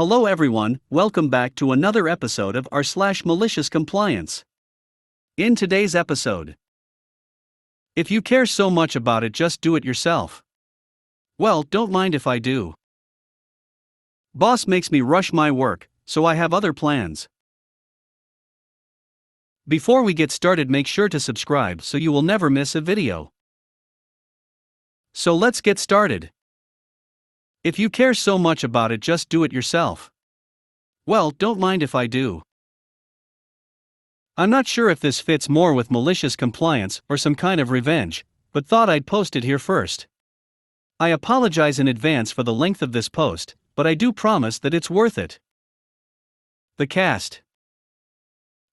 Hello everyone, welcome back to another episode of r/MaliciousCompliance. In today's episode, if you care so much about it, just do it yourself. Well, don't mind if I do. Boss makes me rush my work, so I have other plans. Before we get started, make sure to subscribe so you will never miss a video. So let's get started. If you care so much about it, just do it yourself. Well, don't mind if I do. I'm not sure if this fits more with malicious compliance or some kind of revenge, but thought I'd post it here first. I apologize in advance for the length of this post, but I do promise that it's worth it. The cast.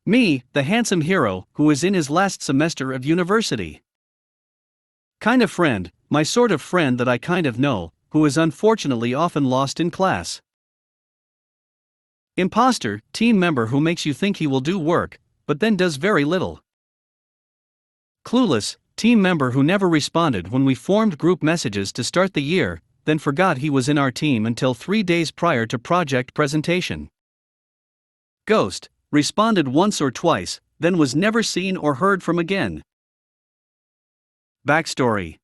Me, the handsome hero who is in his last semester of university. Kind of friend, my sort of friend that I kind of know, who is unfortunately often lost in class. Imposter, team member who makes you think he will do work, but then does very little. Clueless, team member who never responded when we formed group messages to start the year, then forgot he was in our team until 3 days prior to project presentation. Ghost, responded once or twice, then was never seen or heard from again. Backstory.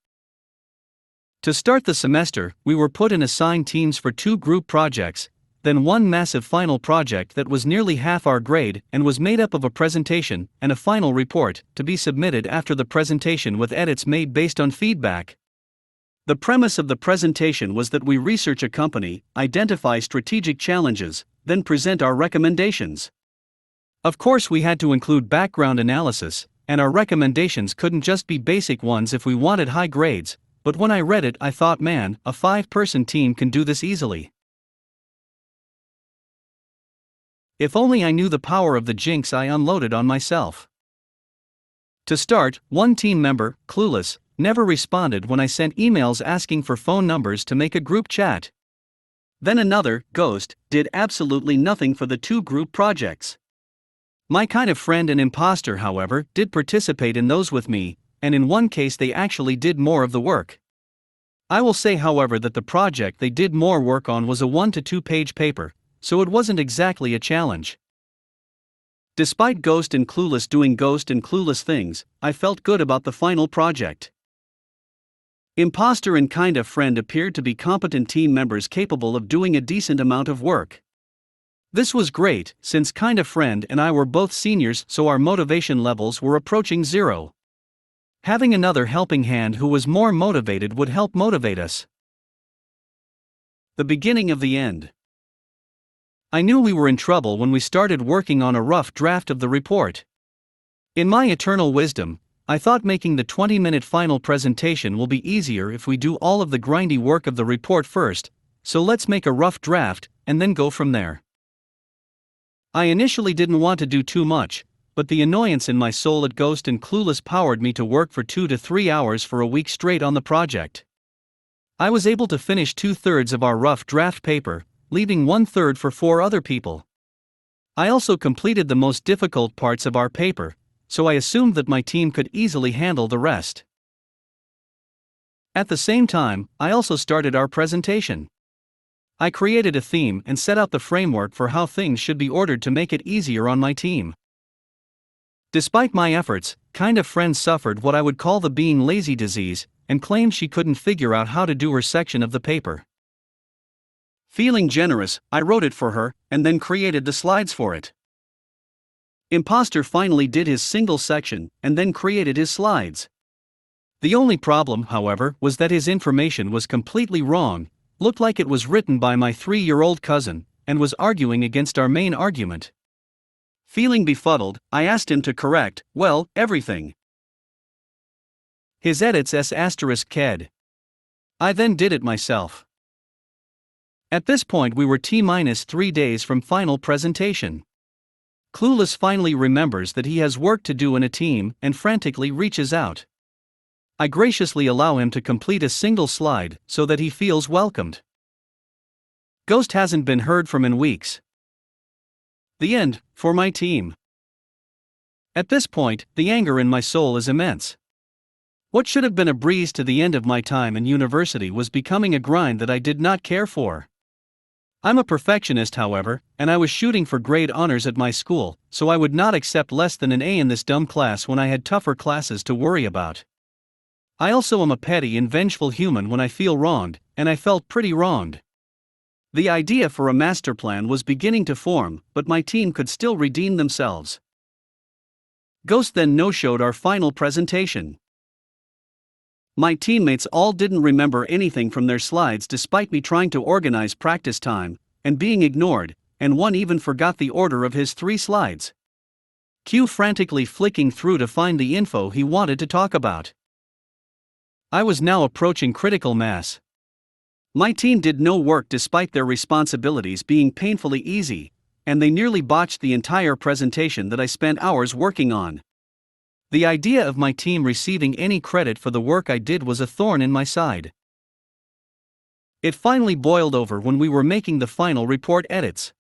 To start the semester, we were put in assigned teams for 2 group projects, then one massive final project that was nearly half our grade and was made up of a presentation and a final report to be submitted after the presentation with edits made based on feedback. The premise of the presentation was that we research a company, identify strategic challenges, then present our recommendations. Of course, we had to include background analysis, and our recommendations couldn't just be basic ones if we wanted high grades. But when I read it, I thought, man, a 5-person team can do this easily. If only I knew the power of the jinx I unloaded on myself. To start, one team member, Clueless, never responded when I sent emails asking for phone numbers to make a group chat. Then another, Ghost, did absolutely nothing for the 2 group projects. My kind of friend and imposter, however, did participate in those with me, and in one case they actually did more of the work. I will say, however, that the project they did more work on was a 1 to 2 page paper, so it wasn't exactly a challenge. Despite Ghost and Clueless doing Ghost and Clueless things, I felt good about the final project. Imposter and kind of friend appeared to be competent team members capable of doing a decent amount of work. This was great, since kind of friend and I were both seniors, so our motivation levels were approaching 0. Having another helping hand who was more motivated would help motivate us. The beginning of the end. I knew we were in trouble when we started working on a rough draft of the report. In my eternal wisdom, I thought making the 20-minute final presentation will be easier if we do all of the grindy work of the report first, so let's make a rough draft, and then go from there. I initially didn't want to do too much, but the annoyance in my soul at Ghost and Clueless powered me to work for 2 to 3 hours for a week straight on the project. I was able to finish 2/3 of our rough draft paper, leaving 1/3 for 4 other people. I also completed the most difficult parts of our paper, so I assumed that my team could easily handle the rest. At the same time, I also started our presentation. I created a theme and set out the framework for how things should be ordered to make it easier on my team. Despite my efforts, kind of friend suffered what I would call the being lazy disease, and claimed she couldn't figure out how to do her section of the paper. Feeling generous, I wrote it for her, and then created the slides for it. Imposter finally did his single section, and then created his slides. The only problem, however, was that his information was completely wrong, looked like it was written by my 3-year-old cousin, and was arguing against our main argument. Feeling befuddled, I asked him to correct, well, everything. His edits *ked. I then did it myself. At this point we were T-3 days from final presentation. Clueless finally remembers that he has work to do in a team and frantically reaches out. I graciously allow him to complete a single slide so that he feels welcomed. Ghost hasn't been heard from in weeks. The end, for my team. At this point, the anger in my soul is immense. What should have been a breeze to the end of my time in university was becoming a grind that I did not care for. I'm a perfectionist, however, and I was shooting for grade honors at my school, so I would not accept less than an A in this dumb class when I had tougher classes to worry about. I also am a petty and vengeful human when I feel wronged, and I felt pretty wronged. The idea for a master plan was beginning to form, but my team could still redeem themselves. Ghost then no-showed our final presentation. My teammates all didn't remember anything from their slides despite me trying to organize practice time, and being ignored, and one even forgot the order of his 3 slides. Q frantically flicking through to find the info he wanted to talk about. I was now approaching critical mass. My team did no work despite their responsibilities being painfully easy, and they nearly botched the entire presentation that I spent hours working on. The idea of my team receiving any credit for the work I did was a thorn in my side. It finally boiled over when we were making the final report edits.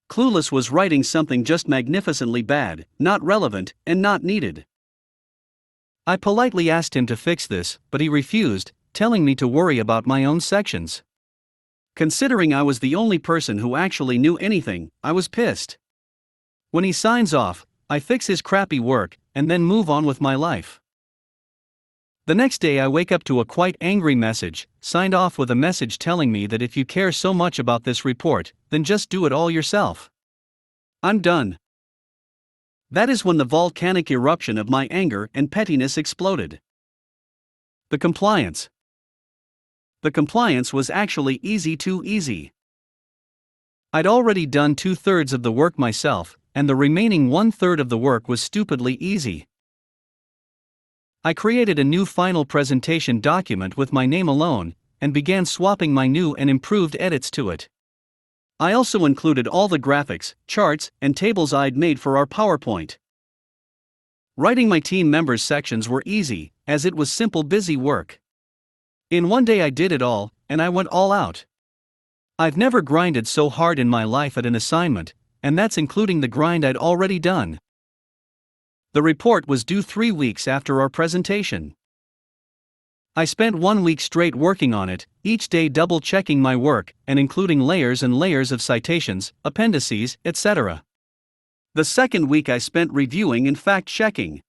Clueless was writing something just magnificently bad, not relevant, and not needed. I politely asked him to fix this, but he refused, telling me to worry about my own sections. Considering I was the only person who actually knew anything, I was pissed. When he signs off, I fix his crappy work, and then move on with my life. The next day I wake up to a quite angry message, signed off with a message telling me that if you care so much about this report, then just do it all yourself. I'm done. That is when the volcanic eruption of my anger and pettiness exploded. The compliance. The compliance was actually too easy. I'd already done 2/3 of the work myself, and the remaining 1/3 of the work was stupidly easy. I created a new final presentation document with my name alone, and began swapping my new and improved edits to it. I also included all the graphics, charts, and tables I'd made for our PowerPoint. Writing my team members' sections were easy, as it was simple busy work. In one day I did it all, and I went all out. I've never grinded so hard in my life at an assignment, and that's including the grind I'd already done. The report was due 3 weeks after our presentation. I spent 1 week straight working on it, each day double-checking my work, and including layers and layers of citations, appendices, etc. The second week I spent reviewing and fact-checking.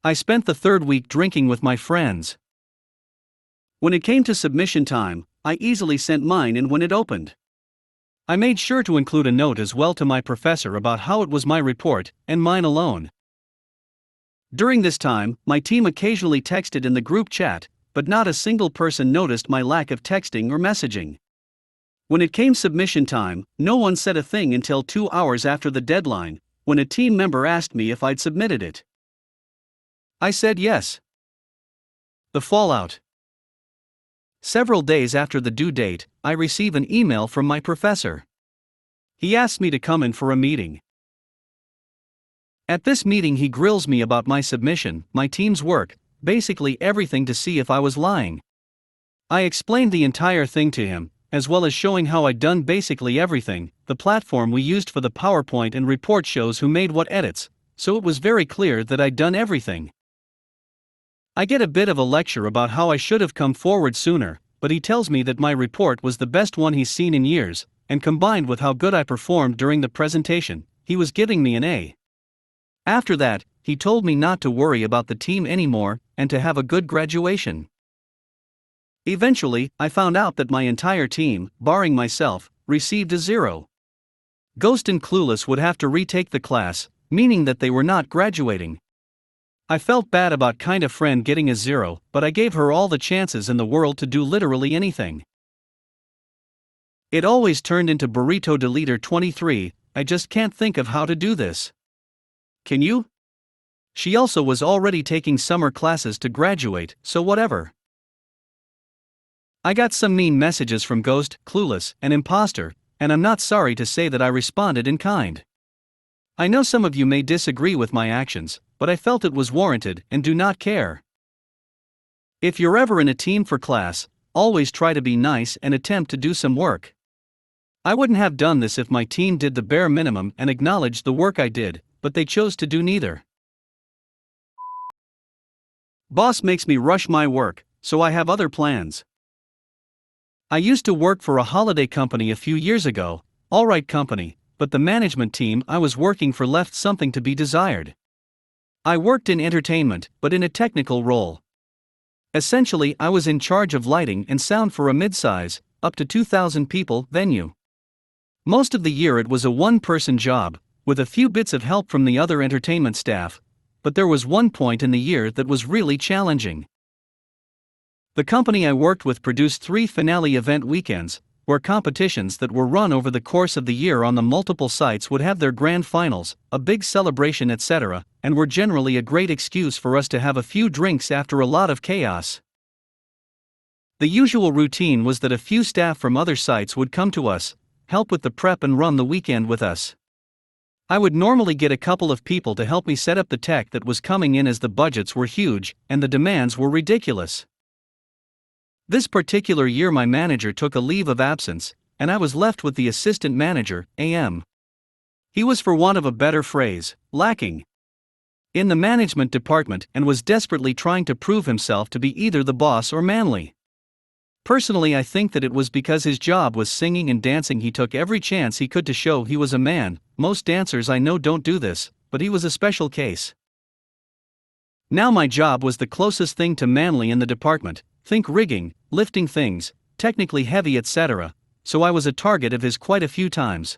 I spent the third week drinking with my friends. When it came to submission time, I easily sent mine in when it opened. I made sure to include a note as well to my professor about how it was my report, and mine alone. During this time, my team occasionally texted in the group chat, but not a single person noticed my lack of texting or messaging. When it came submission time, no one said a thing until 2 hours after the deadline, when a team member asked me if I'd submitted it. I said yes. The fallout. Several days after the due date, I receive an email from my professor. He asks me to come in for a meeting. At this meeting he grills me about my submission, my team's work, basically everything to see if I was lying. I explained the entire thing to him, as well as showing how I'd done basically everything. The platform we used for the PowerPoint and report shows who made what edits, so it was very clear that I'd done everything. I get a bit of a lecture about how I should have come forward sooner, but he tells me that my report was the best one he's seen in years, and combined with how good I performed during the presentation, he was giving me an A. After that, he told me not to worry about the team anymore, and to have a good graduation. Eventually, I found out that my entire team, barring myself, received a 0. Ghost and Clueless would have to retake the class, meaning that they were not graduating. I felt bad about kind of friend getting a 0, but I gave her all the chances in the world to do literally anything. It always turned into Burrito Deleter 23, I just can't think of how to do this. Can you? She also was already taking summer classes to graduate, so whatever. I got some mean messages from Ghost, Clueless, and Imposter, and I'm not sorry to say that I responded in kind. I know some of you may disagree with my actions, but I felt it was warranted and do not care. If you're ever in a team for class, always try to be nice and attempt to do some work. I wouldn't have done this if my team did the bare minimum and acknowledged the work I did, but they chose to do neither. Boss makes me rush my work, so I have other plans. I used to work for a holiday company a few years ago, alright company, but the management team I was working for left something to be desired. I worked in entertainment, but in a technical role. Essentially, I was in charge of lighting and sound for a mid-size, up to 2,000 people, venue. Most of the year it was a one-person job, with a few bits of help from the other entertainment staff, but there was one point in the year that was really challenging. The company I worked with produced 3 finale event weekends, where competitions that were run over the course of the year on the multiple sites would have their grand finals, a big celebration, etc., and were generally a great excuse for us to have a few drinks after a lot of chaos. The usual routine was that a few staff from other sites would come to us, help with the prep and run the weekend with us. I would normally get a couple of people to help me set up the tech that was coming in, as the budgets were huge and the demands were ridiculous. This particular year my manager took a leave of absence, and I was left with the assistant manager, AM. He was, for want of a better phrase, lacking in the management department and was desperately trying to prove himself to be either the boss or manly. Personally, I think that it was because his job was singing and dancing he took every chance he could to show he was a man. Most dancers I know don't do this, but he was a special case. Now my job was the closest thing to manly in the department. Think rigging, lifting things, technically heavy, etc., so I was a target of his quite a few times.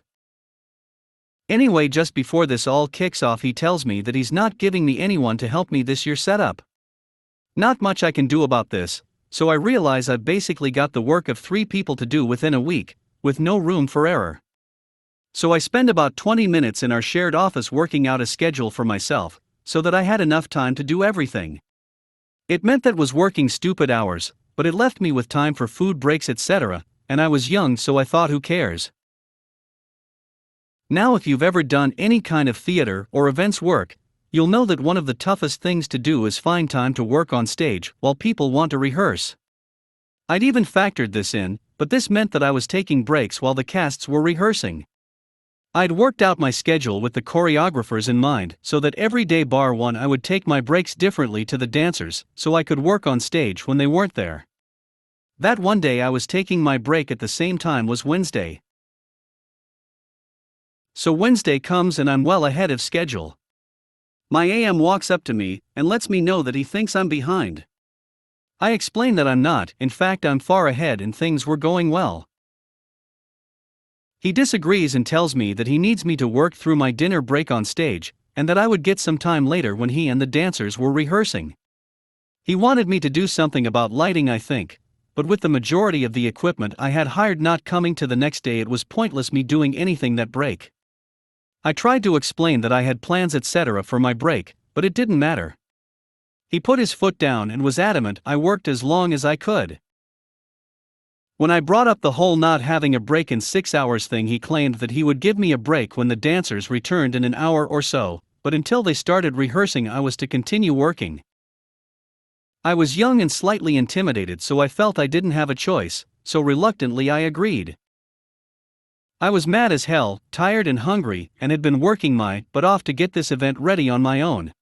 Anyway, just before this all kicks off, he tells me that he's not giving me anyone to help me this year set up. Not much I can do about this, so I realize I've basically got the work of 3 people to do within a week, with no room for error. So I spend about 20 minutes in our shared office working out a schedule for myself, so that I had enough time to do everything. It meant that was working stupid hours, but it left me with time for food breaks, etc., and I was young, so I thought, who cares? Now, if you've ever done any kind of theater or events work, you'll know that one of the toughest things to do is find time to work on stage while people want to rehearse. I'd even factored this in, but this meant that I was taking breaks while the casts were rehearsing. I'd worked out my schedule with the choreographers in mind, so that every day bar one I would take my breaks differently to the dancers, so I could work on stage when they weren't there. That one day I was taking my break at the same time was Wednesday. So Wednesday comes and I'm well ahead of schedule. My AM walks up to me and lets me know that he thinks I'm behind. I explain that I'm not, in fact I'm far ahead and things were going well. He disagrees and tells me that he needs me to work through my dinner break on stage, and that I would get some time later when he and the dancers were rehearsing. He wanted me to do something about lighting, I think, but with the majority of the equipment I had hired not coming to the next day, it was pointless me doing anything that break. I tried to explain that I had plans, etc. for my break, but it didn't matter. He put his foot down and was adamant I worked as long as I could. When I brought up the whole not having a break in 6 hours thing, he claimed that he would give me a break when the dancers returned in an hour or so, but until they started rehearsing I was to continue working. I was young and slightly intimidated, so I felt I didn't have a choice, so reluctantly I agreed. I was mad as hell, tired and hungry, and had been working my butt off to get this event ready on my own.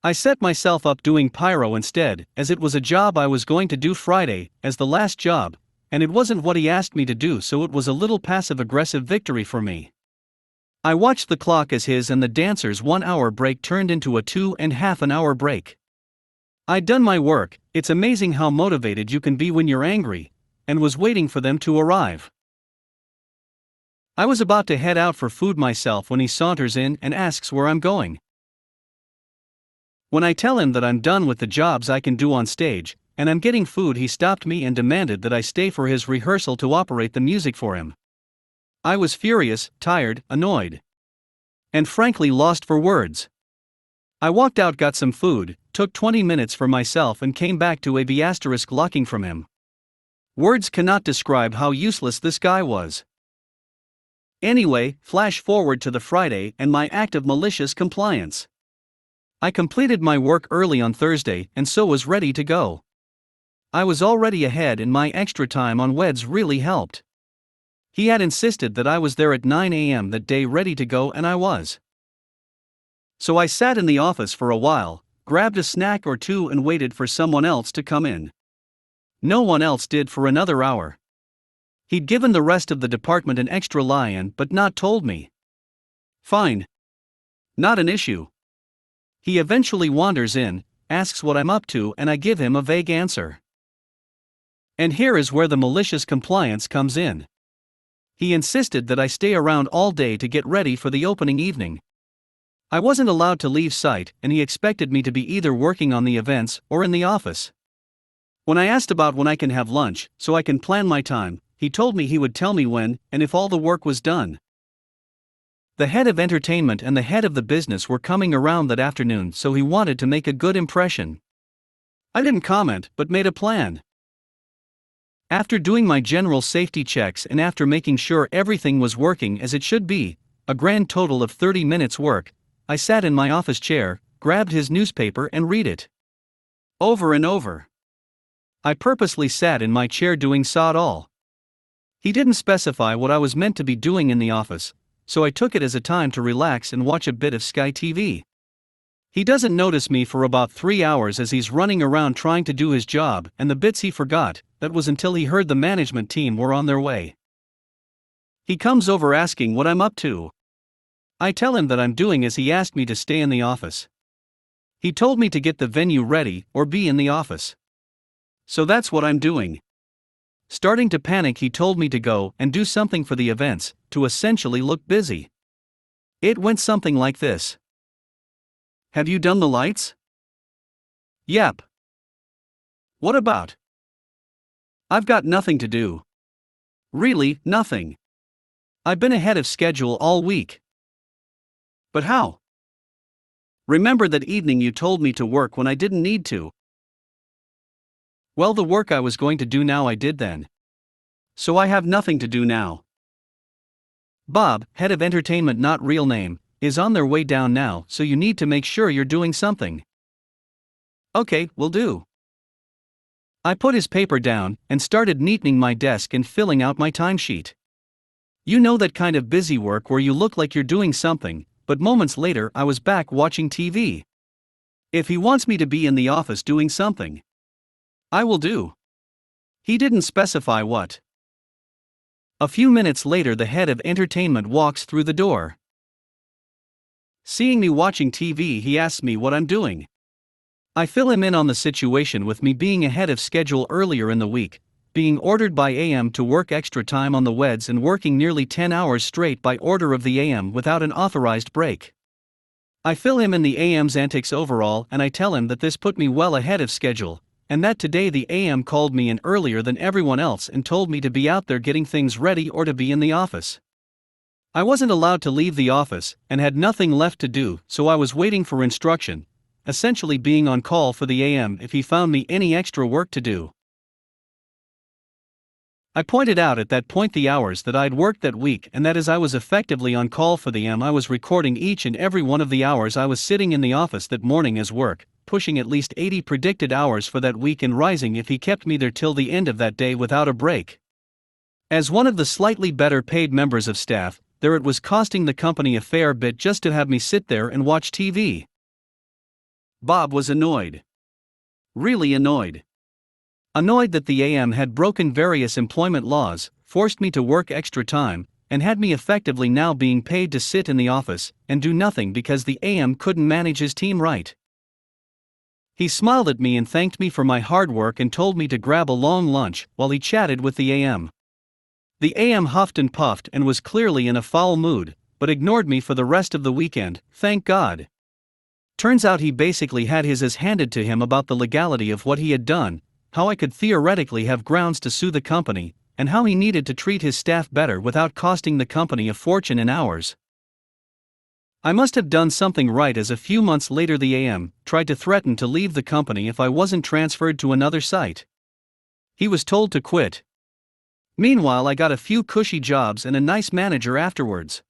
I set myself up doing pyro instead, as it was a job I was going to do Friday, as the last job, and it wasn't what he asked me to do, so it was a little passive-aggressive victory for me. I watched the clock as his and the dancers' 1 hour break turned into a 2.5 hour break. I'd done my work, it's amazing how motivated you can be when you're angry, and was waiting for them to arrive. I was about to head out for food myself when he saunters in and asks where I'm going. When I tell him that I'm done with the jobs I can do on stage, and I'm getting food, he stopped me and demanded that I stay for his rehearsal to operate the music for him. I was furious, tired, annoyed, and frankly lost for words. I walked out, got some food, took 20 minutes for myself and came back to a locking from him. Words cannot describe how useless this guy was. Anyway, flash forward to the Friday and my act of malicious compliance. I completed my work early on Thursday and so was ready to go. I was already ahead and my extra time on Weds really helped. He had insisted that I was there at 9 a.m. that day ready to go, and I was. So I sat in the office for a while, grabbed a snack or two and waited for someone else to come in. No one else did for another hour. He'd given the rest of the department an extra lie-in but not told me. Fine. Not an issue. He eventually wanders in, asks what I'm up to, and I give him a vague answer. And here is where the malicious compliance comes in. He insisted that I stay around all day to get ready for the opening evening. I wasn't allowed to leave site, and he expected me to be either working on the events or in the office. When I asked about when I can have lunch, so I can plan my time, he told me he would tell me when, and if all the work was done. The head of entertainment and the head of the business were coming around that afternoon, so he wanted to make a good impression. I didn't comment, but made a plan. After doing my general safety checks and after making sure everything was working as it should be, a grand total of 30 minutes work, I sat in my office chair, grabbed his newspaper and read it. Over and over. I purposely sat in my chair doing sod all. He didn't specify what I was meant to be doing in the office, so I took it as a time to relax and watch a bit of Sky TV. He doesn't notice me for about 3 hours as he's running around trying to do his job, and the bits he forgot, that was until he heard the management team were on their way. He comes over asking what I'm up to. I tell him that I'm doing as he asked me to stay in the office. He told me to get the venue ready or be in the office. So that's what I'm doing. Starting to panic, he told me to go and do something for the events, to essentially look busy. It went something like this. Have you done the lights? Yep. What about? I've got nothing to do. Really, nothing. I've been ahead of schedule all week. But how? Remember that evening you told me to work when I didn't need to? Well, the work I was going to do now I did then. So I have nothing to do now. Bob, head of entertainment, not real name, is on their way down now, so you need to make sure you're doing something. Okay, will do. I put his paper down and started neatening my desk and filling out my timesheet. You know that kind of busy work where you look like you're doing something, but moments later I was back watching TV. If he wants me to be in the office doing something, I will do. He didn't specify what. A few minutes later, the head of entertainment walks through the door. Seeing me watching TV, he asks me what I'm doing. I fill him in on the situation with me being ahead of schedule earlier in the week, being ordered by AM to work extra time on the WEDs and working nearly 10 hours straight by order of the AM without an authorized break. I fill him in the AM's antics overall, and I tell him that this put me well ahead of schedule, and that today the AM called me in earlier than everyone else and told me to be out there getting things ready or to be in the office. I wasn't allowed to leave the office and had nothing left to do, so I was waiting for instruction, essentially being on call for the AM if he found me any extra work to do. I pointed out at that point the hours that I'd worked that week, and that as I was effectively on call for the AM, I was recording each and every one of the hours I was sitting in the office that morning as work, pushing at least 80 predicted hours for that week and rising if he kept me there till the end of that day without a break. As one of the slightly better paid members of staff, there it was costing the company a fair bit just to have me sit there and watch TV. Bob was annoyed. Really annoyed. Annoyed that the AM had broken various employment laws, forced me to work extra time, and had me effectively now being paid to sit in the office and do nothing because the AM couldn't manage his team right. He smiled at me and thanked me for my hard work and told me to grab a long lunch while he chatted with the AM. The AM huffed and puffed and was clearly in a foul mood, but ignored me for the rest of the weekend, thank God. Turns out he basically had his ass handed to him about the legality of what he had done, how I could theoretically have grounds to sue the company, and how he needed to treat his staff better without costing the company a fortune in hours. I must have done something right, as a few months later the AM tried to threaten to leave the company if I wasn't transferred to another site. He was told to quit. Meanwhile, I got a few cushy jobs and a nice manager afterwards.